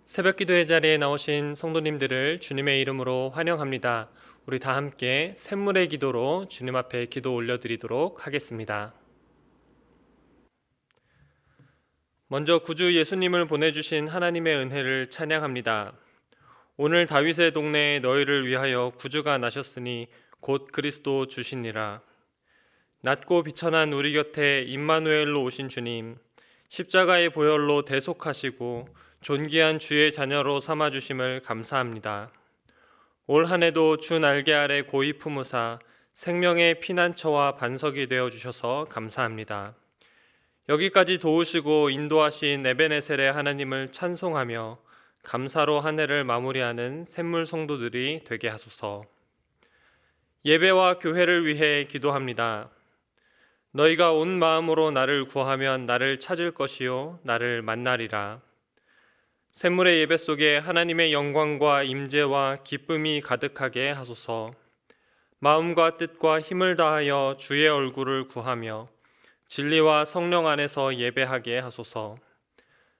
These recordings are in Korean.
새벽 기도의 자리에 나오신 성도님들을 주님의 이름으로 환영합니다. 우리 다 함께 샘물의 기도로 주님 앞에 기도 올려드리도록 하겠습니다. 먼저 구주 예수님을 보내주신 하나님의 은혜를 찬양합니다. 오늘 다윗의 동네에 너희를 위하여 구주가 나셨으니 곧 그리스도 주시니라. 낮고 비천한 우리 곁에 임마누엘로 오신 주님, 십자가의 보혈로 대속하시고 존귀한 주의 자녀로 삼아주심을 감사합니다. 올 한 해도 주 날개 아래 고이 품으사 생명의 피난처와 반석이 되어주셔서 감사합니다. 여기까지 도우시고 인도하신 에베네셀의 하나님을 찬송하며 감사로 한 해를 마무리하는 샘물 성도들이 되게 하소서. 예배와 교회를 위해 기도합니다. 너희가 온 마음으로 나를 구하면 나를 찾을 것이요 나를 만나리라. 샘물의 예배 속에 하나님의 영광과 임재와 기쁨이 가득하게 하소서. 마음과 뜻과 힘을 다하여 주의 얼굴을 구하며 진리와 성령 안에서 예배하게 하소서.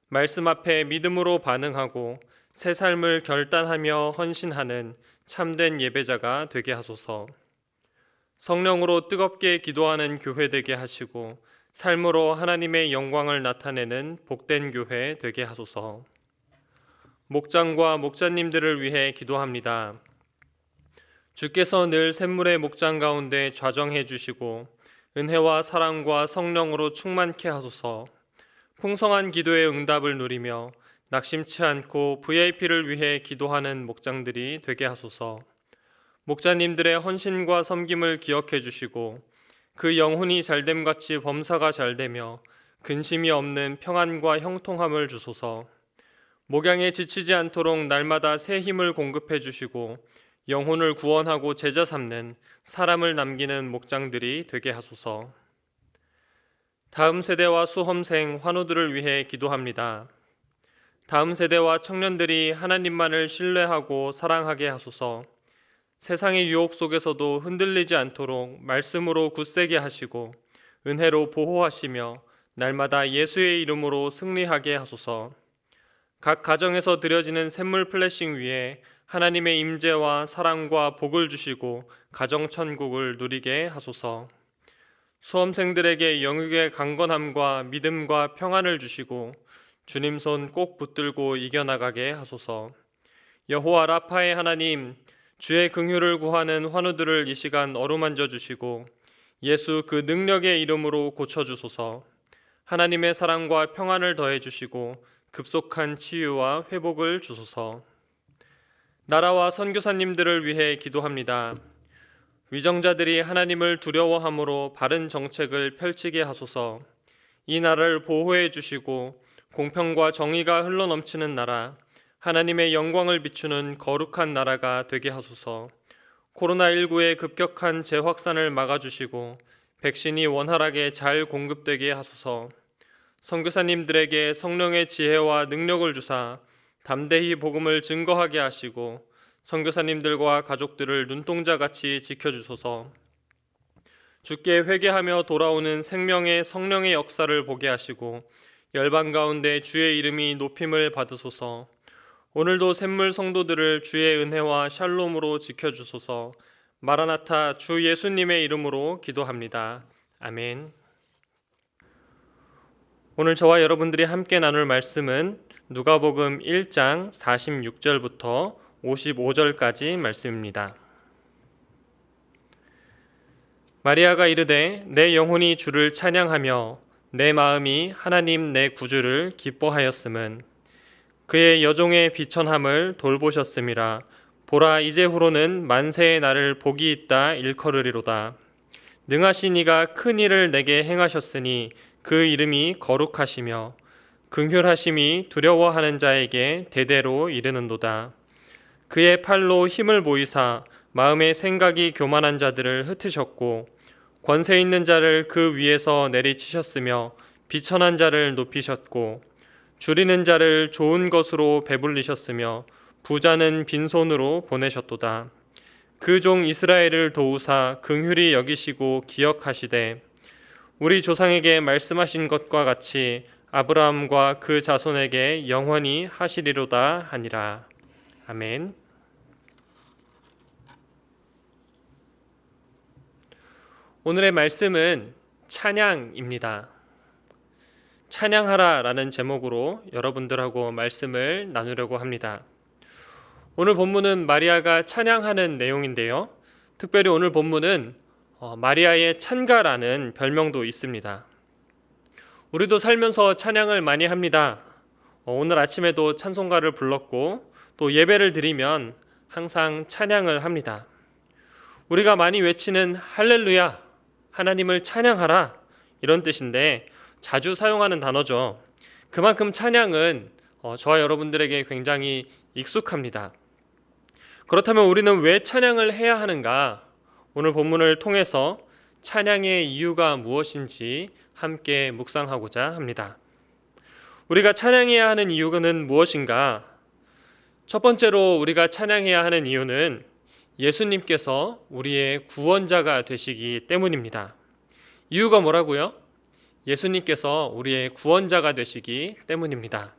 말씀 앞에 믿음으로 반응하고 새 삶을 결단하며 헌신하는 참된 예배자가 되게 하소서. 성령으로 뜨겁게 기도하는 교회 되게 하시고 삶으로 하나님의 영광을 나타내는 복된 교회 되게 하소서. 목장과 목자님들을 위해 기도합니다. 주께서 늘 샘물의 목장 가운데 좌정해 주시고 은혜와 사랑과 성령으로 충만케 하소서. 풍성한 기도의 응답을 누리며 낙심치 않고 VIP를 위해 기도하는 목장들이 되게 하소서. 목자님들의 헌신과 섬김을 기억해 주시고 그 영혼이 잘됨같이 범사가 잘되며 근심이 없는 평안과 형통함을 주소서. 목양에 지치지 않도록 날마다 새 힘을 공급해 주시고 영혼을 구원하고 제자 삼는 사람을 남기는 목장들이 되게 하소서. 다음 세대와 수험생 환우들을 위해 기도합니다. 다음 세대와 청년들이 하나님만을 신뢰하고 사랑하게 하소서. 세상의 유혹 속에서도 흔들리지 않도록 말씀으로 굳세게 하시고 은혜로 보호하시며 날마다 예수의 이름으로 승리하게 하소서. 각 가정에서 드려지는 샘물 플래싱 위에 하나님의 임재와 사랑과 복을 주시고 가정 천국을 누리게 하소서. 수험생들에게 영육의 강건함과 믿음과 평안을 주시고 주님 손 꼭 붙들고 이겨나가게 하소서. 여호와 라파의 하나님, 주의 긍휼을 구하는 환우들을 이 시간 어루만져 주시고 예수 그 능력의 이름으로 고쳐주소서. 하나님의 사랑과 평안을 더해 주시고 급속한 치유와 회복을 주소서. 나라와 선교사님들을 위해 기도합니다. 위정자들이 하나님을 두려워함으로 바른 정책을 펼치게 하소서. 이 나라를 보호해 주시고 공평과 정의가 흘러넘치는 나라, 하나님의 영광을 비추는 거룩한 나라가 되게 하소서. 코로나19의 급격한 재확산을 막아주시고 백신이 원활하게 잘 공급되게 하소서. 선교사님들에게 성령의 지혜와 능력을 주사 담대히 복음을 증거하게 하시고 선교사님들과 가족들을 눈동자같이 지켜주소서. 주께 회개하며 돌아오는 생명의 성령의 역사를 보게 하시고 열방 가운데 주의 이름이 높임을 받으소서. 오늘도 샘물 성도들을 주의 은혜와 샬롬으로 지켜주소서. 마라나타 주 예수님의 이름으로 기도합니다. 아멘. 오늘 저와 여러분들이 함께 나눌 말씀은 누가복음 1장 46절부터 55절까지 말씀입니다. 마리아가 이르되 내 영혼이 주를 찬양하며 내 마음이 하나님 내 구주를 기뻐하였음은 그의 여종의 비천함을 돌보셨음이라. 보라 이제후로는 만세의 나를 복이 있다 일컬으리로다. 능하신 이가 큰 일을 내게 행하셨으니 그 이름이 거룩하시며 긍휼하심이 두려워하는 자에게 대대로 이르는도다. 그의 팔로 힘을 보이사 마음의 생각이 교만한 자들을 흩으셨고 권세 있는 자를 그 위에서 내리치셨으며 비천한 자를 높이셨고 줄이는 자를 좋은 것으로 배불리셨으며 부자는 빈손으로 보내셨도다. 그 종 이스라엘을 도우사 긍휼히 여기시고 기억하시되 우리 조상에게 말씀하신 것과 같이 아브라함과 그 자손에게 영원히 하시리로다 하니라. 아멘. 오늘의 말씀은 찬양입니다. 찬양하라 라는 제목으로 여러분들하고 말씀을 나누려고 합니다. 오늘 본문은 마리아가 찬양하는 내용인데요. 특별히 오늘 본문은 마리아의 찬가라는 별명도 있습니다. 우리도 살면서 찬양을 많이 합니다. 오늘 아침에도 찬송가를 불렀고 또 예배를 드리면 항상 찬양을 합니다. 우리가 많이 외치는 할렐루야, 하나님을 찬양하라 이런 뜻인데 자주 사용하는 단어죠. 그만큼 찬양은 저와 여러분들에게 굉장히 익숙합니다. 그렇다면 우리는 왜 찬양을 해야 하는가? 오늘 본문을 통해서 찬양의 이유가 무엇인지 함께 묵상하고자 합니다. 우리가 찬양해야 하는 이유는 무엇인가? 첫 번째로 우리가 찬양해야 하는 이유는 예수님께서 우리의 구원자가 되시기 때문입니다. 이유가 뭐라고요? 예수님께서 우리의 구원자가 되시기 때문입니다.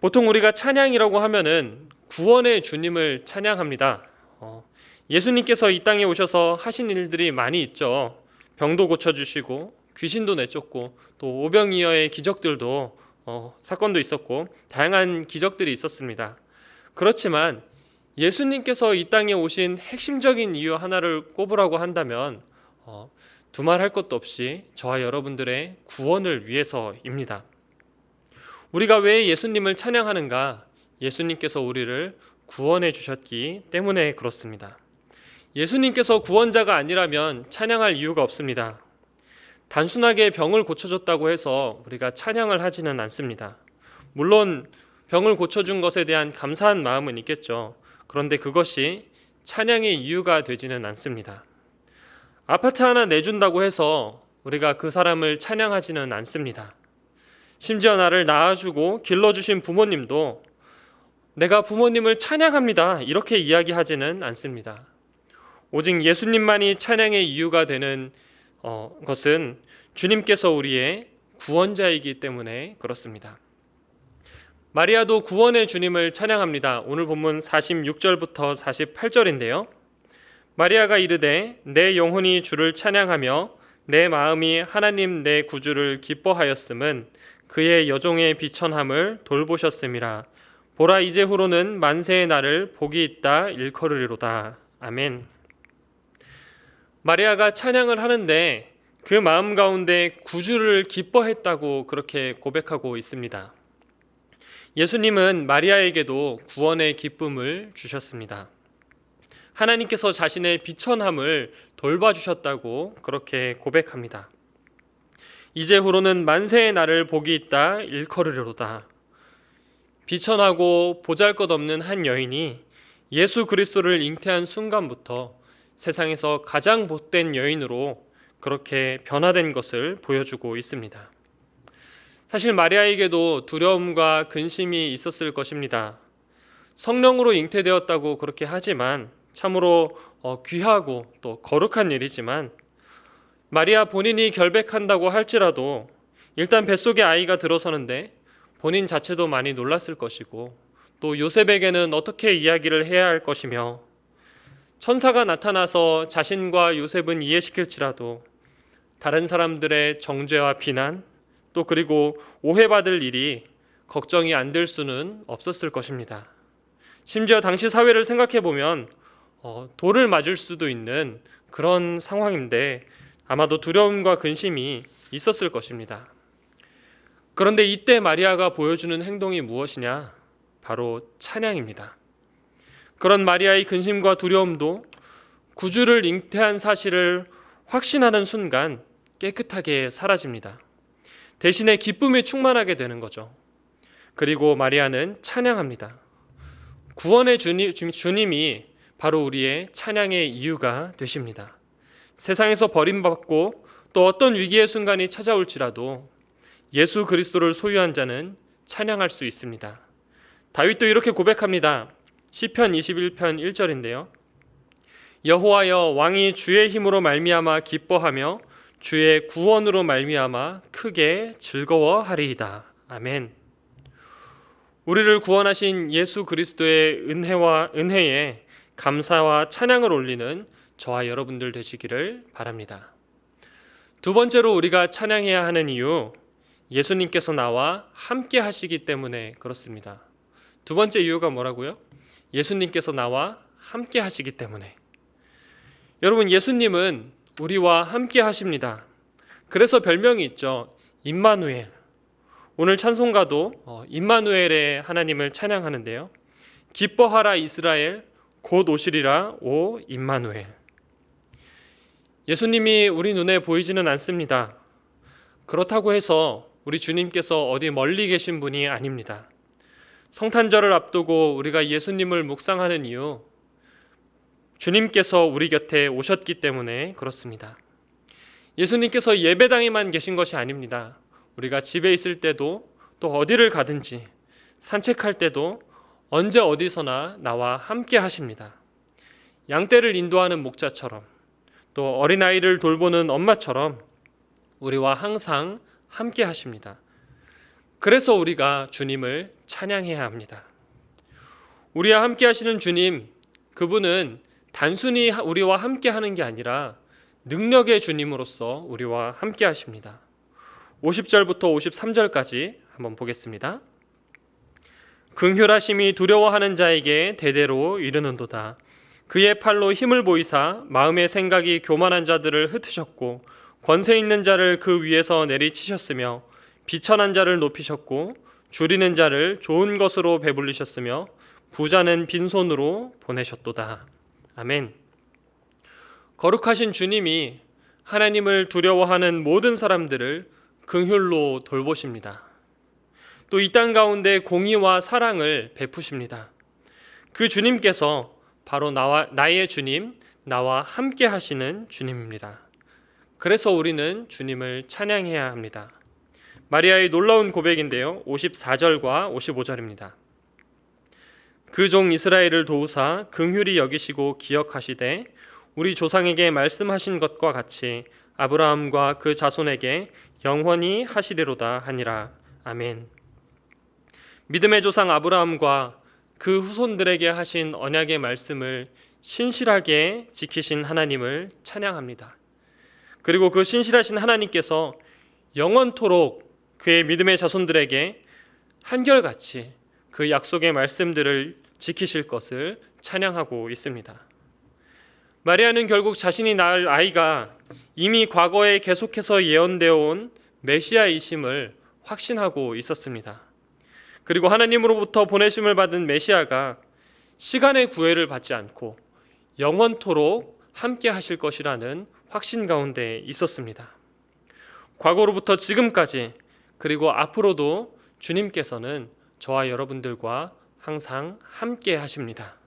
보통 우리가 찬양이라고 하면은 구원의 주님을 찬양합니다. 예수님께서 이 땅에 오셔서 하신 일들이 많이 있죠. 병도 고쳐주시고 귀신도 내쫓고 또 오병이어의 기적들도 사건도 있었고 다양한 기적들이 있었습니다. 그렇지만 예수님께서 이 땅에 오신 핵심적인 이유 하나를 꼽으라고 한다면 두말할 것도 없이 저와 여러분들의 구원을 위해서입니다. 우리가 왜 예수님을 찬양하는가? 예수님께서 우리를 구원해 주셨기 때문에 그렇습니다. 예수님께서 구원자가 아니라면 찬양할 이유가 없습니다. 단순하게 병을 고쳐줬다고 해서 우리가 찬양을 하지는 않습니다. 물론 병을 고쳐준 것에 대한 감사한 마음은 있겠죠. 그런데 그것이 찬양의 이유가 되지는 않습니다. 아파트 하나 내준다고 해서 우리가 그 사람을 찬양하지는 않습니다. 심지어 나를 낳아주고 길러주신 부모님도 내가 부모님을 찬양합니다 이렇게 이야기하지는 않습니다. 오직 예수님만이 찬양의 이유가 되는 것은 주님께서 우리의 구원자이기 때문에 그렇습니다. 마리아도 구원의 주님을 찬양합니다. 오늘 본문 46절부터 48절인데요. 마리아가 이르되 내 영혼이 주를 찬양하며 내 마음이 하나님 내 구주를 기뻐하였음은 그의 여종의 비천함을 돌보셨음이라. 보라 이제후로는 만세의 날을 복이 있다 일컬으리로다. 아멘. 마리아가 찬양을 하는데 그 마음 가운데 구주를 기뻐했다고 그렇게 고백하고 있습니다. 예수님은 마리아에게도 구원의 기쁨을 주셨습니다. 하나님께서 자신의 비천함을 돌봐주셨다고 그렇게 고백합니다. 이제후로는 만세의 날을 복이 있다 일컬으리로다. 비천하고 보잘것없는 한 여인이 예수 그리스도를 잉태한 순간부터 세상에서 가장 복된 여인으로 그렇게 변화된 것을 보여주고 있습니다. 사실 마리아에게도 두려움과 근심이 있었을 것입니다. 성령으로 잉태되었다고 그렇게 하지만 참으로 귀하고 또 거룩한 일이지만 마리아 본인이 결백한다고 할지라도 일단 뱃속에 아이가 들어서는데 본인 자체도 많이 놀랐을 것이고 또 요셉에게는 어떻게 이야기를 해야 할 것이며 천사가 나타나서 자신과 요셉은 이해시킬지라도 다른 사람들의 정죄와 비난 또 그리고 오해받을 일이 걱정이 안 될 수는 없었을 것입니다. 심지어 당시 사회를 생각해 보면 돌을 맞을 수도 있는 그런 상황인데 아마도 두려움과 근심이 있었을 것입니다. 그런데 이때 마리아가 보여주는 행동이 무엇이냐? 바로 찬양입니다. 그런 마리아의 근심과 두려움도 구주를 잉태한 사실을 확신하는 순간 깨끗하게 사라집니다. 대신에 기쁨이 충만하게 되는 거죠. 그리고 마리아는 찬양합니다. 구원의 주님이 바로 우리의 찬양의 이유가 되십니다. 세상에서 버림받고 또 어떤 위기의 순간이 찾아올지라도 예수 그리스도를 소유한 자는 찬양할 수 있습니다. 다윗도 이렇게 고백합니다. 시편 21편 1절인데요. 여호와여 왕이 주의 힘으로 말미암아 기뻐하며 주의 구원으로 말미암아 크게 즐거워하리이다. 아멘. 우리를 구원하신 예수 그리스도의 은혜에 감사와 찬양을 올리는 저와 여러분들 되시기를 바랍니다. 두 번째로 우리가 찬양해야 하는 이유, 예수님께서 나와 함께 하시기 때문에 그렇습니다. 두 번째 이유가 뭐라고요? 예수님께서 나와 함께 하시기 때문에. 여러분, 예수님은 우리와 함께 하십니다. 그래서 별명이 있죠. 임마누엘. 오늘 찬송가도 임마누엘의 하나님을 찬양하는데요. 기뻐하라 이스라엘, 곧 오시리라 오 임마누엘. 예수님이 우리 눈에 보이지는 않습니다. 그렇다고 해서 우리 주님께서 어디 멀리 계신 분이 아닙니다. 성탄절을 앞두고 우리가 예수님을 묵상하는 이유, 주님께서 우리 곁에 오셨기 때문에 그렇습니다. 예수님께서 예배당에만 계신 것이 아닙니다. 우리가 집에 있을 때도 또 어디를 가든지 산책할 때도 언제 어디서나 나와 함께 하십니다. 양떼를 인도하는 목자처럼 또 어린아이를 돌보는 엄마처럼 우리와 항상 함께 하십니다. 그래서 우리가 주님을 찬양해야 합니다. 우리와 함께 하시는 주님, 그분은 단순히 우리와 함께 하는 게 아니라 능력의 주님으로서 우리와 함께 하십니다. 50절부터 53절까지 한번 보겠습니다. 긍휼하심이 두려워하는 자에게 대대로 이르는도다. 그의 팔로 힘을 보이사 마음의 생각이 교만한 자들을 흩으셨고 권세 있는 자를 그 위에서 내리치셨으며 비천한 자를 높이셨고 줄이는 자를 좋은 것으로 배불리셨으며 부자는 빈손으로 보내셨도다. 아멘. 거룩하신 주님이 하나님을 두려워하는 모든 사람들을 긍휼로 돌보십니다. 또 이 땅 가운데 공의와 사랑을 베푸십니다. 그 주님께서 바로 나의 주님, 나와 함께 하시는 주님입니다. 그래서 우리는 주님을 찬양해야 합니다. 마리아의 놀라운 고백인데요. 54절과 55절입니다. 그 종 이스라엘을 도우사 긍휼히 여기시고 기억하시되 우리 조상에게 말씀하신 것과 같이 아브라함과 그 자손에게 영원히 하시리로다 하니라. 아멘. 믿음의 조상 아브라함과 그 후손들에게 하신 언약의 말씀을 신실하게 지키신 하나님을 찬양합니다. 그리고 그 신실하신 하나님께서 영원토록 그의 믿음의 자손들에게 한결같이 그 약속의 말씀들을 지키실 것을 찬양하고 있습니다. 마리아는 결국 자신이 낳을 아이가 이미 과거에 계속해서 예언되어 온 메시아이심을 확신하고 있었습니다. 그리고 하나님으로부터 보내심을 받은 메시아가 시간의 구애를 받지 않고 영원토록 함께 하실 것이라는 확신 가운데 있었습니다. 과거로부터 지금까지 그리고 앞으로도 주님께서는 저와 여러분들과 항상 함께 하십니다.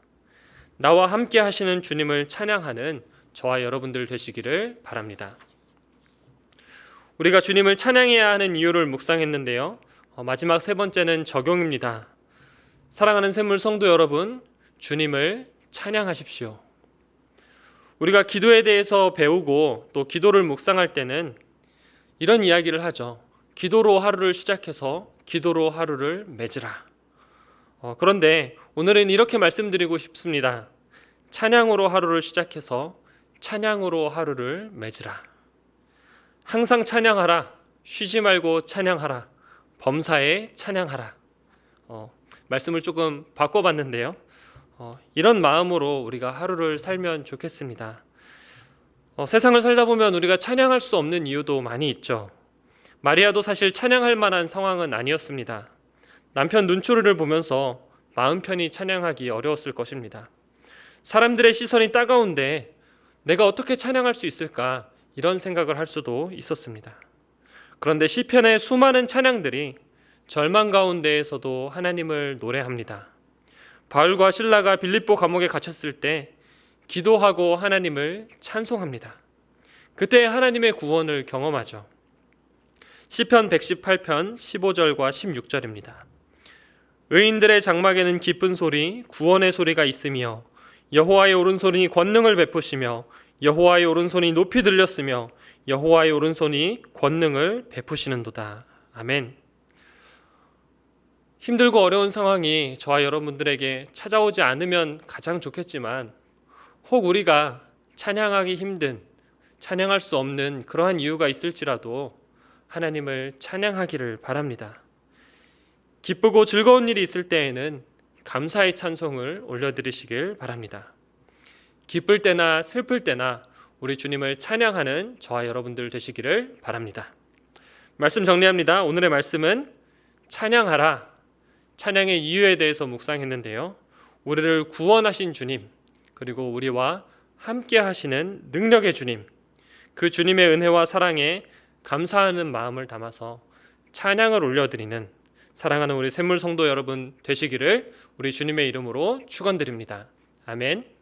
나와 함께 하시는 주님을 찬양하는 저와 여러분들 되시기를 바랍니다. 우리가 주님을 찬양해야 하는 이유를 묵상했는데요. 마지막 세 번째는 적용입니다. 사랑하는 샘물 성도 여러분, 주님을 찬양하십시오. 우리가 기도에 대해서 배우고 또 기도를 묵상할 때는 이런 이야기를 하죠. 기도로 하루를 시작해서 기도로 하루를 맺으라. 그런데 오늘은 이렇게 말씀드리고 싶습니다. 찬양으로 하루를 시작해서 찬양으로 하루를 맺으라. 항상 찬양하라. 쉬지 말고 찬양하라. 범사에 찬양하라. 말씀을 조금 바꿔봤는데요. 이런 마음으로 우리가 하루를 살면 좋겠습니다. 세상을 살다 보면 우리가 찬양할 수 없는 이유도 많이 있죠. 마리아도 사실 찬양할 만한 상황은 아니었습니다. 남편 눈초리를 보면서 마음 편히 찬양하기 어려웠을 것입니다. 사람들의 시선이 따가운데 내가 어떻게 찬양할 수 있을까? 이런 생각을 할 수도 있었습니다. 그런데 시편의 수많은 찬양들이 절망 가운데에서도 하나님을 노래합니다. 바울과 실라가 빌립보 감옥에 갇혔을 때 기도하고 하나님을 찬송합니다. 그때 하나님의 구원을 경험하죠. 시편 118편 15절과 16절입니다. 의인들의 장막에는 기쁜 소리, 구원의 소리가 있으며 여호와의 오른손이 권능을 베푸시며 여호와의 오른손이 높이 들렸으며 여호와의 오른손이 권능을 베푸시는도다. 아멘. 힘들고 어려운 상황이 저와 여러분들에게 찾아오지 않으면 가장 좋겠지만, 혹 우리가 찬양하기 힘든, 찬양할 수 없는 그러한 이유가 있을지라도 하나님을 찬양하기를 바랍니다. 기쁘고 즐거운 일이 있을 때에는 감사의 찬송을 올려드리시길 바랍니다. 기쁠 때나 슬플 때나 우리 주님을 찬양하는 저와 여러분들 되시기를 바랍니다. 말씀 정리합니다. 오늘의 말씀은 찬양하라, 찬양의 이유에 대해서 묵상했는데요. 우리를 구원하신 주님, 그리고 우리와 함께 하시는 능력의 주님, 그 주님의 은혜와 사랑에 감사하는 마음을 담아서 찬양을 올려드리는 사랑하는 우리 샘물 성도 여러분 되시기를 우리 주님의 이름으로 축원드립니다. 아멘.